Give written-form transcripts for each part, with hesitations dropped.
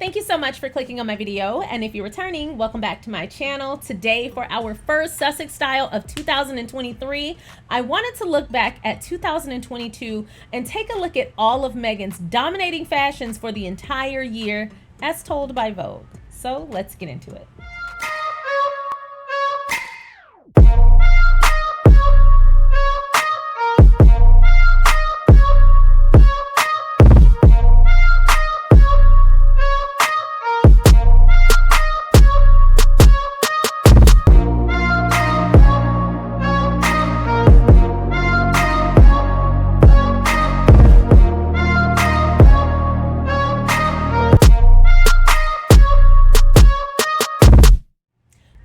Thank you so much for clicking on my video, and if you're returning, welcome back to my channel. Today, for our first Sussex style of 2023, I wanted to look back at 2022 and take a look at all of Meghan's dominating fashions for the entire year as told by Vogue. So let's get into it.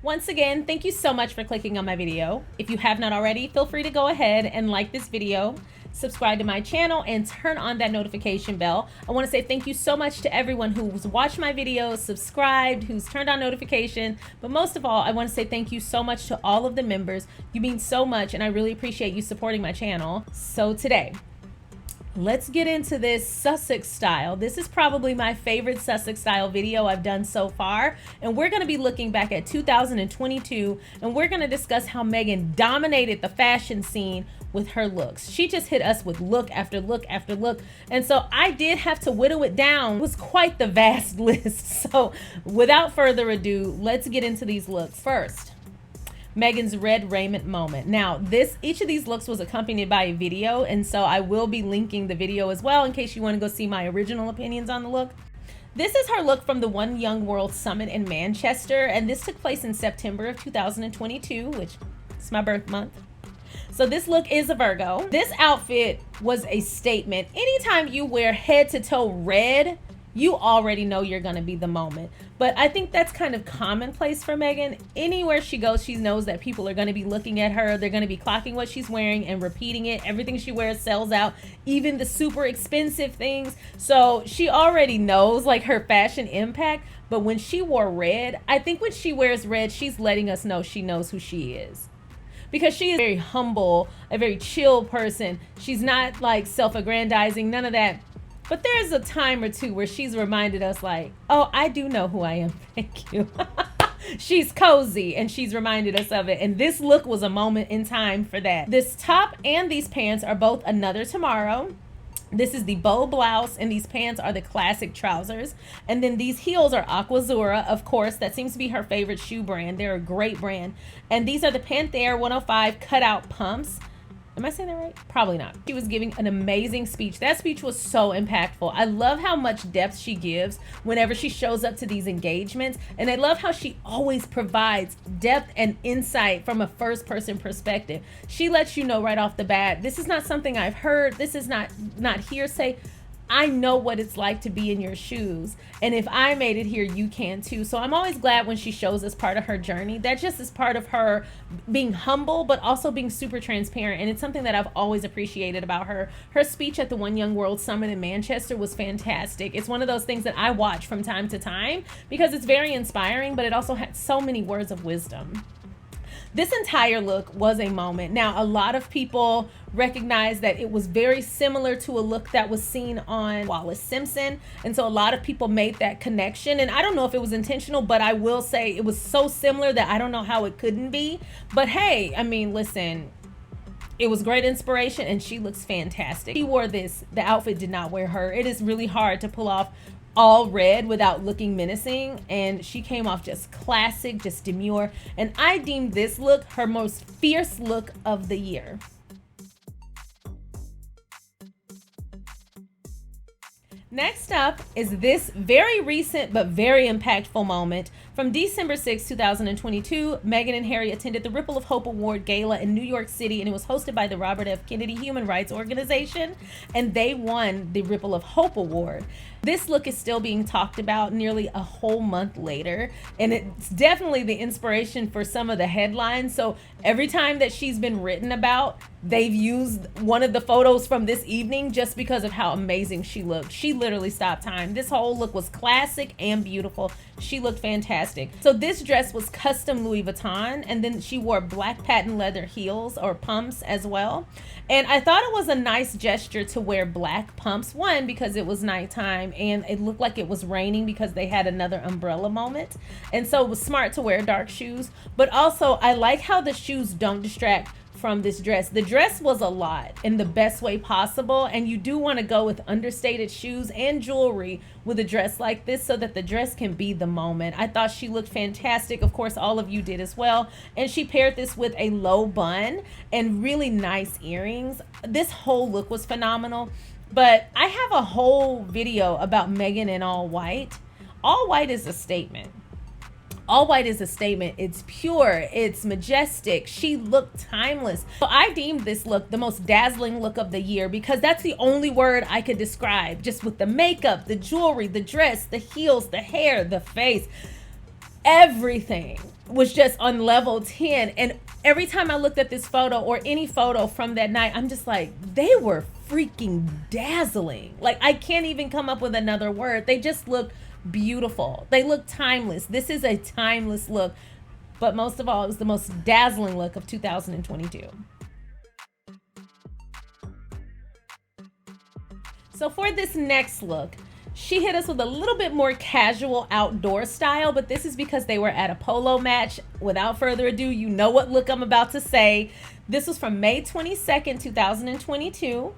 Once again, thank you so much for clicking on my video. If you have not already, feel free to go ahead and like this video, subscribe to my channel, and turn on that notification bell. I want to say thank you so much to everyone who's watched my videos, subscribed, who's turned on notification. But most of all, I want to say thank you so much to all of the members. You mean so much, and I really appreciate you supporting my channel. So today, let's get into this Sussex style. This is probably my favorite Sussex style video I've done so far. And we're going to be looking back at 2022, and we're going to discuss how Meghan dominated the fashion scene with her looks. She just hit us with look after look after look. And so I did have to whittle it down. It was quite the vast list. So without further ado, let's get into these looks. First, Meghan's red raiment moment. Now, each of these looks was accompanied by a video, and so I will be linking the video as well in case you want to go see my original opinions on the look. This is her look from the One Young World Summit in Manchester, and this took place in September of 2022, which is my birth month. So this look is a Virgo. This outfit was a statement. Anytime you wear head to toe red, you already know you're gonna be the moment. But I think that's kind of commonplace for Meghan. Anywhere she goes, she knows that people are gonna be looking at her. They're gonna be clocking what she's wearing and repeating it. Everything she wears sells out, even the super expensive things. So she already knows like her fashion impact. But when she wore red, I think when she wears red, she's letting us know she knows who she is. Because she is very humble, a very chill person. She's not like self-aggrandizing, none of that. But there's a time or two where she's reminded us like, oh, I do know who I am. Thank you. She's cozy, and she's reminded us of it. And this look was a moment in time for that. This top and these pants are both Another Tomorrow. This is the bow blouse, and these pants are the classic trousers. And then these heels are Aquazzura, of course. That seems to be her favorite shoe brand. They're a great brand. And these are the Panther 105 cutout pumps. Am I saying that right? Probably not. She was giving an amazing speech. That speech was so impactful. I love how much depth she gives whenever she shows up to these engagements. And I love how she always provides depth and insight from a first person perspective. She lets you know right off the bat, this is not something I've heard. This is not hearsay. I know what it's like to be in your shoes. And if I made it here, you can too. So I'm always glad when she shows us part of her journey. That just is part of her being humble, but also being super transparent. And it's something that I've always appreciated about her. Her speech at the One Young World Summit in Manchester was fantastic. It's one of those things that I watch from time to time because it's very inspiring, but it also had so many words of wisdom. This entire look was a moment. Now, a lot of people recognize that it was very similar to a look that was seen on Wallis Simpson. And so a lot of people made that connection. And I don't know if it was intentional, but I will say it was so similar that I don't know how it couldn't be. But hey, I mean, listen, it was great inspiration, and she looks fantastic. She wore this. The outfit did not wear her. It is really hard to pull off all red without looking menacing, and she came off just classic, just demure, and I deemed this look her most fierce look of the year. Next up is this very recent but very impactful moment. From December 6, 2022, Meghan and Harry attended the Ripple of Hope Award Gala in New York City, and it was hosted by the Robert F. Kennedy Human Rights Organization, and they won the Ripple of Hope Award. This look is still being talked about nearly a whole month later, and it's definitely the inspiration for some of the headlines. So every time that she's been written about, they've used one of the photos from this evening just because of how amazing she looked. She literally stopped time. This whole look was classic and beautiful. She looked fantastic. So this dress was custom Louis Vuitton, and then she wore black patent leather heels or pumps as well. And I thought it was a nice gesture to wear black pumps, one, because it was nighttime, and it looked like it was raining because they had another umbrella moment. And so it was smart to wear dark shoes, but also I like how the shoes don't distract from this dress. The dress was a lot in the best way possible, and you do want to go with understated shoes and jewelry with a dress like this so that the dress can be the moment. I thought she looked fantastic. Of course, all of you did as well. And she paired this with a low bun and really nice earrings. This whole look was phenomenal. But I have a whole video about Meghan in all white. All white is a statement. All white is a statement. It's pure, it's majestic. She looked timeless. So I deemed this look the most dazzling look of the year because that's the only word I could describe. Just with the makeup, the jewelry, the dress, the heels, the hair, the face, everything was just on level 10. And every time I looked at this photo or any photo from that night, I'm just like, they were freaking dazzling. Like, I can't even come up with another word. They just looked beautiful. They look timeless. This is a timeless look, but most of all, it was the most dazzling look of 2022. So for this next look, she hit us with a little bit more casual outdoor style, but this is because they were at a polo match. Without further ado, you know what look I'm about to say. This was from May 22nd, 2022.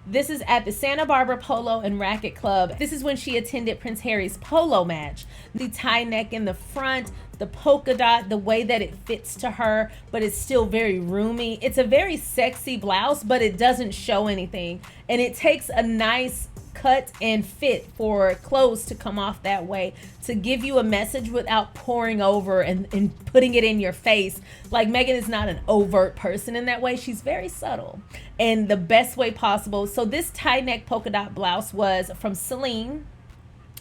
This is at the Santa Barbara Polo and Racquet Club. This is when she attended Prince Harry's polo match. The tie neck in the front, the polka dot, the way that it fits to her, but it's still very roomy. It's a very sexy blouse, but it doesn't show anything. And it takes a nice cut and fit for clothes to come off that way, to give you a message without pouring over and putting it in your face. Like, Meghan is not an overt person in that way. She's very subtle and the best way possible. So this tie neck polka dot blouse was from Celine.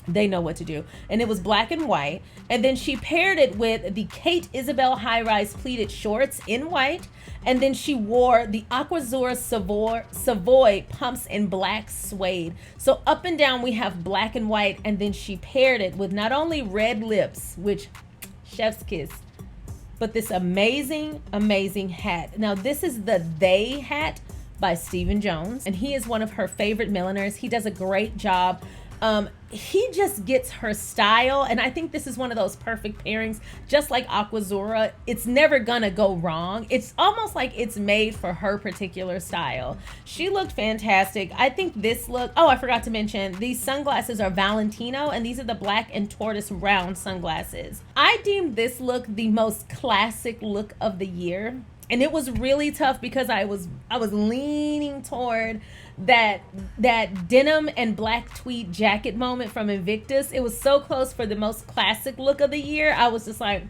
They know what to do. And it was black and white. And then she paired it with the Kate Isabel high-rise pleated shorts in white. And then she wore the Aquazura Savoy pumps in black suede. So up and down we have black and white. And then she paired it with not only red lips, which chef's kiss, but this amazing, amazing hat. Now this is the They hat by Stephen Jones. And he is one of her favorite milliners. He does a great job. He just gets her style, and I think this is one of those perfect pairings. Just like Aquazura, it's never gonna go wrong. It's almost like it's made for her particular style. She looked fantastic. I think this look, oh, I forgot to mention, these sunglasses are Valentino, and these are the black and tortoise round sunglasses. I deemed this look the most classic look of the year. And it was really tough because I was leaning toward that denim and black tweed jacket moment from Invictus. It was so close for the most classic look of the year. I was just like,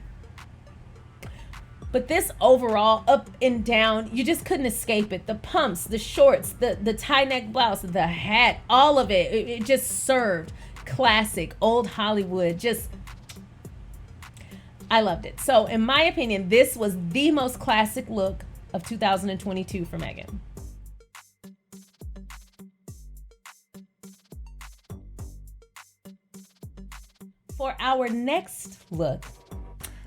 but this overall, up and down, you just couldn't escape it. The pumps, the shorts, the tie neck blouse, the hat, all of it, it just served classic old Hollywood. Just, I loved it. So in my opinion, this was the most classic look of 2022 for Meghan. For our next look,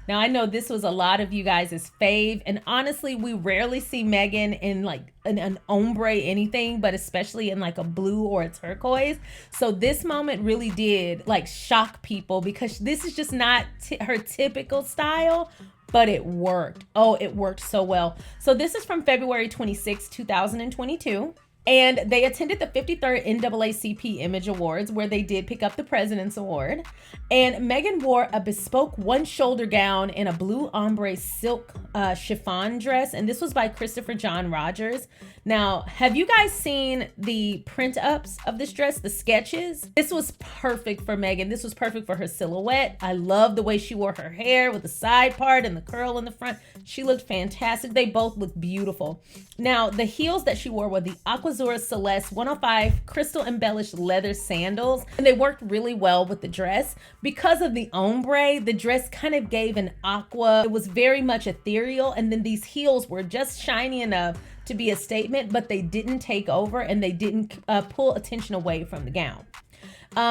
now I know this was a lot of you guys' fave, and honestly, we rarely see Meghan in like an ombre anything, but especially in like a blue or a turquoise. So this moment really did like shock people because this is just not her typical style, but it worked. Oh, it worked so well. So this is from February 26, 2022. And they attended the 53rd NAACP Image Awards, where they did pick up the President's Award. And Meghan wore a bespoke one-shoulder gown in a blue ombre silk chiffon dress. And this was by Christopher John Rogers. Now, have you guys seen the print-ups of this dress, the sketches? This was perfect for Meghan. This was perfect for her silhouette. I love the way she wore her hair with the side part and the curl in the front. She looked fantastic. They both looked beautiful. Now, the heels that she wore were the Aquazura Celeste 105 crystal embellished leather sandals, and they worked really well with the dress. Because of the ombre, the dress kind of gave an aqua. It was very much ethereal, and then these heels were just shiny enough to be a statement, but they didn't take over and they didn't pull attention away from the gown.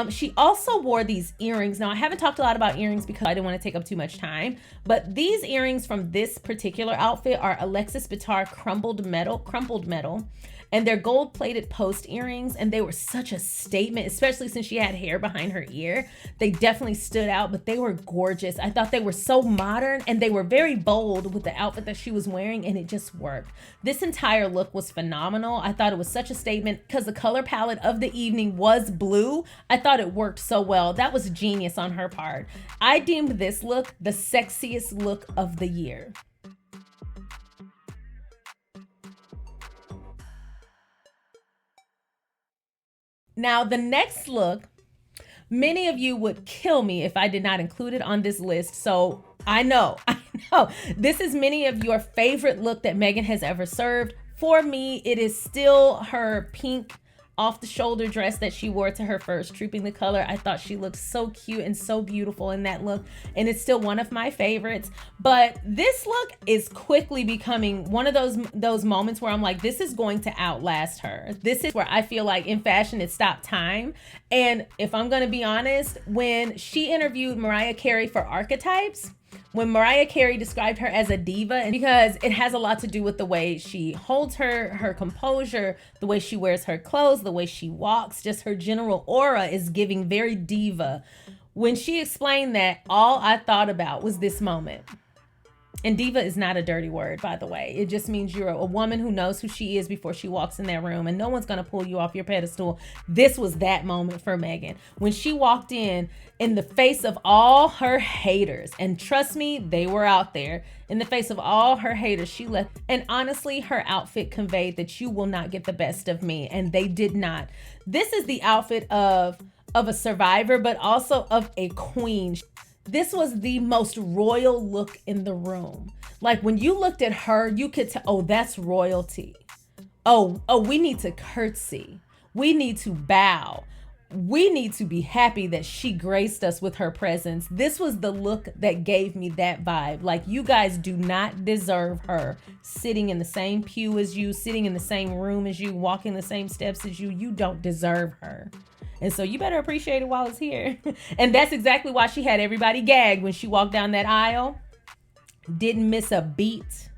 She also wore these earrings. Now, I haven't talked a lot about earrings because I didn't want to take up too much time, but these earrings from this particular outfit are Alexis Bittar crumpled metal. and they're gold-plated post earrings, and they were such a statement, especially since she had hair behind her ear. They definitely stood out, but they were gorgeous. I thought they were so modern, and they were very bold with the outfit that she was wearing, and it just worked. This entire look was phenomenal. I thought it was such a statement because the color palette of the evening was blue. I thought it worked so well. That was genius on her part. I deemed this look the sexiest look of the year. Now, the next look, many of you would kill me if I did not include it on this list. So I know, this is many of your favorite look that Meghan has ever served. For me, it is still her pink off the shoulder dress that she wore to her first Trooping the Color. I thought she looked so cute and so beautiful in that look, and it's still one of my favorites. But this look is quickly becoming one of those moments where I'm like, this is going to outlast her. This is where I feel like in fashion it stopped time. And if I'm gonna be honest, when she interviewed Mariah Carey for Archetypes, when Mariah Carey described her as a diva, and because it has a lot to do with the way she holds her composure, the way she wears her clothes, the way she walks, just her general aura is giving very diva. When she explained that, all I thought about was this moment. And diva is not a dirty word, by the way. It just means you're a woman who knows who she is before she walks in that room, and no one's gonna pull you off your pedestal. This was that moment for Meghan. When she walked in the face of all her haters, and trust me, they were out there. In the face of all her haters, she left. And honestly, her outfit conveyed that you will not get the best of me, and they did not. This is the outfit of a survivor, but also of a queen. This was the most royal look in the room. Like when you looked at her, you could tell, oh, that's royalty. Oh, we need to curtsy. We need to bow. We need to be happy that she graced us with her presence. This was the look that gave me that vibe. Like, you guys do not deserve her sitting in the same pew as you, sitting in the same room as you, walking the same steps as you. You don't deserve her. And so you better appreciate it while it's here. And that's exactly why she had everybody gagged when she walked down that aisle. Didn't miss a beat.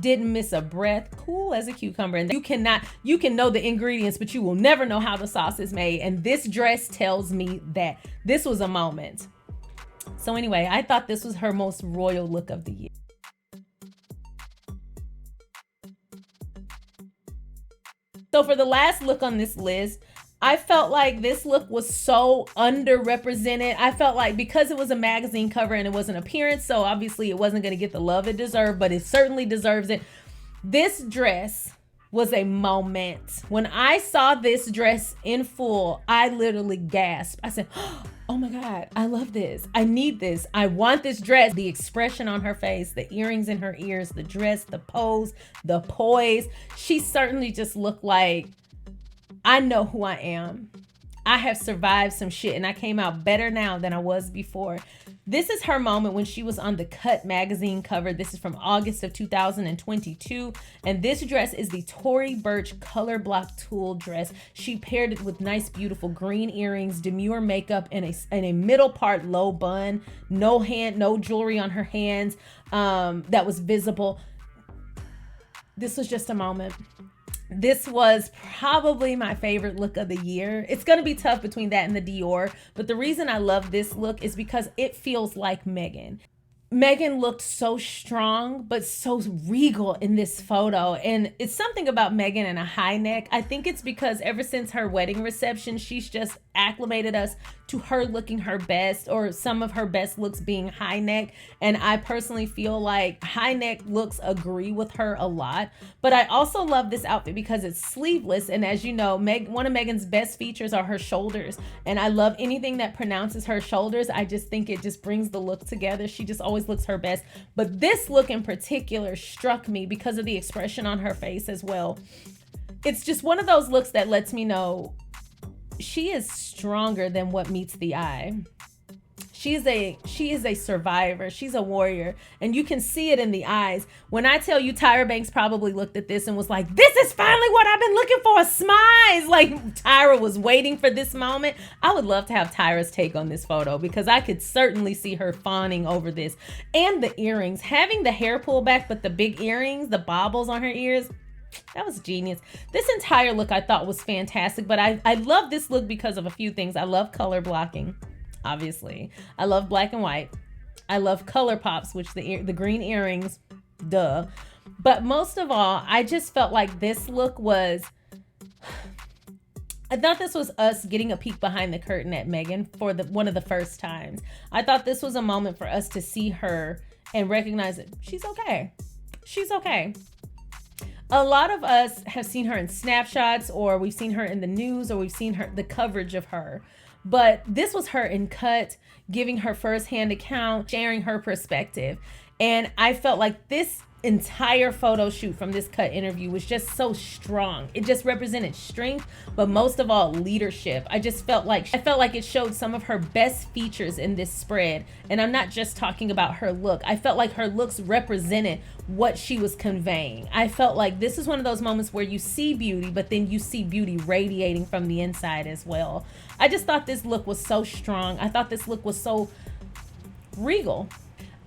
Didn't miss a breath. Cool as a cucumber. And you can know the ingredients, but you will never know how the sauce is made. And this dress tells me that this was a moment. So anyway, I thought this was her most royal look of the year. So for the last look on this list, I felt like this look was so underrepresented. I felt like because it was a magazine cover and it was an appearance, so obviously it wasn't going to get the love it deserved, but it certainly deserves it. This dress was a moment. When I saw this dress in full, I literally gasped. I said, oh my God, I love this. I need this. I want this dress. The expression on her face, the earrings in her ears, the dress, the pose, the poise. She certainly just looked like, I know who I am. I have survived some shit and I came out better now than I was before. This is her moment when she was on the Cut magazine cover. This is from August of 2022. And this dress is the Tory Burch color block tulle dress. She paired it with nice, beautiful green earrings, demure makeup, and a middle part low bun. No jewelry on her hands that was visible. This was just a moment. This was probably my favorite look of the year. It's going to be tough between that and the Dior, but the reason I love this look is because it feels like Meghan. Meghan looked so strong, but so regal in this photo. And it's something about Meghan and a high neck. I think it's because ever since her wedding reception, she's just acclimated us to her looking her best, or some of her best looks being high neck. And I personally feel like high neck looks agree with her a lot. But I also love this outfit because it's sleeveless. And as you know, one of Meghan's best features are her shoulders. And I love anything that pronounces her shoulders. I just think it just brings the look together. She just always looks her best. But this look in particular struck me because of the expression on her face as well. It's just one of those looks that lets me know she is stronger than what meets the eye. She is a survivor. She's a warrior. And you can see it in the eyes. When I tell you Tyra Banks probably looked at this and was like, this is finally what I've been looking for, smiles. Like Tyra was waiting for this moment. I would love to have Tyra's take on this photo because I could certainly see her fawning over this. And the earrings, having the hair pulled back, but the big earrings, the baubles on her ears, That was genius. This entire look I thought was fantastic, but I love this look because of a few things. I love color blocking, obviously. I love black and white. I love color pops, which the green earrings, duh. But most of all, I just felt like this look was, I thought this was us getting a peek behind the curtain at Meghan for one of the first times. I thought this was a moment for us to see her and recognize that she's okay. She's okay. A lot of us have seen her in snapshots, or we've seen her in the news, or we've seen the coverage of her. But this was her in cut, giving her firsthand account, sharing her perspective. And I felt like this entire photo shoot from this cut interview was just so strong. It just represented strength, but most of all, leadership. I felt like it showed some of her best features in this spread. And I'm not just talking about her look. I felt like her looks represented what she was conveying. I felt like this is one of those moments where you see beauty, but then you see beauty radiating from the inside as well. I just thought this look was so strong. I thought this look was so regal.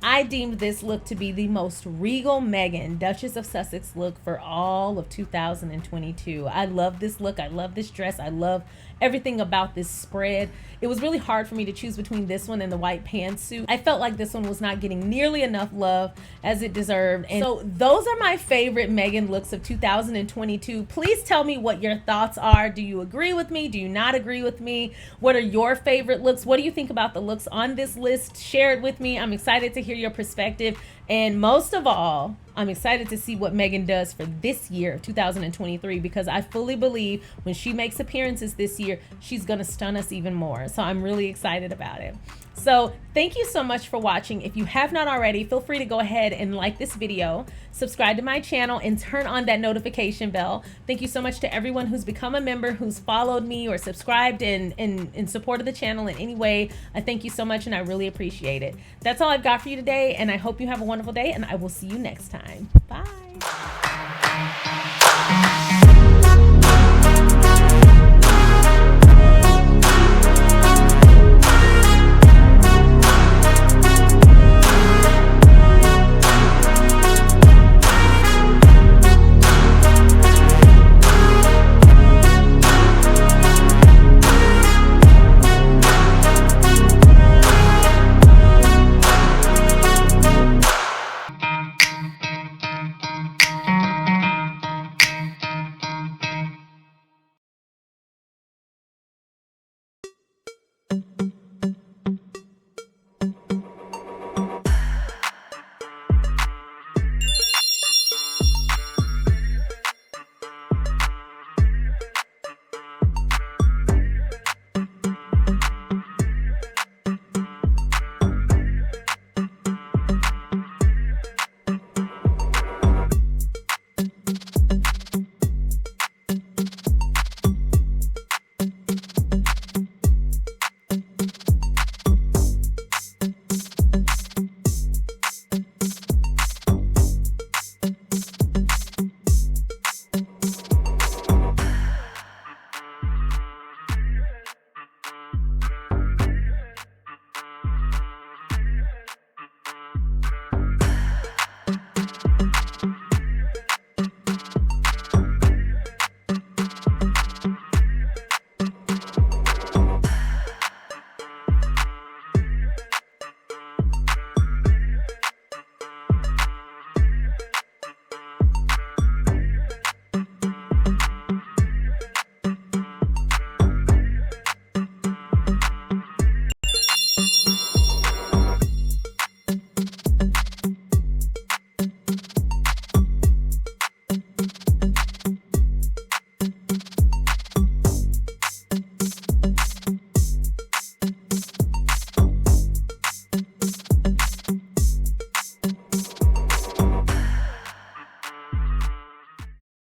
I deemed this look to be the most regal Meghan, Duchess of Sussex look for all of 2022. I love this look. I love this dress. I love everything about this spread. It was really hard for me to choose between this one and the white pantsuit. I felt like this one was not getting nearly enough love as it deserved. And so those are my favorite Meghan looks of 2022. Please tell me what your thoughts are. Do you agree with me? Do you not agree with me? What are your favorite looks? What do you think about the looks on this list? Share it with me. I'm excited to hear your perspective. And most of all, I'm excited to see what Meghan does for this year, 2023, because I fully believe when she makes appearances this year, she's going to stun us even more. So I'm really excited about it. So thank you so much for watching. If you have not already, feel free to go ahead and like this video, subscribe to my channel, and turn on that notification bell. Thank you so much to everyone who's become a member, who's followed me or subscribed and supported the channel in any way. I thank you so much, and I really appreciate it. That's all I've got for you today, and I hope you have a wonderful day, and I will see you next time. Bye.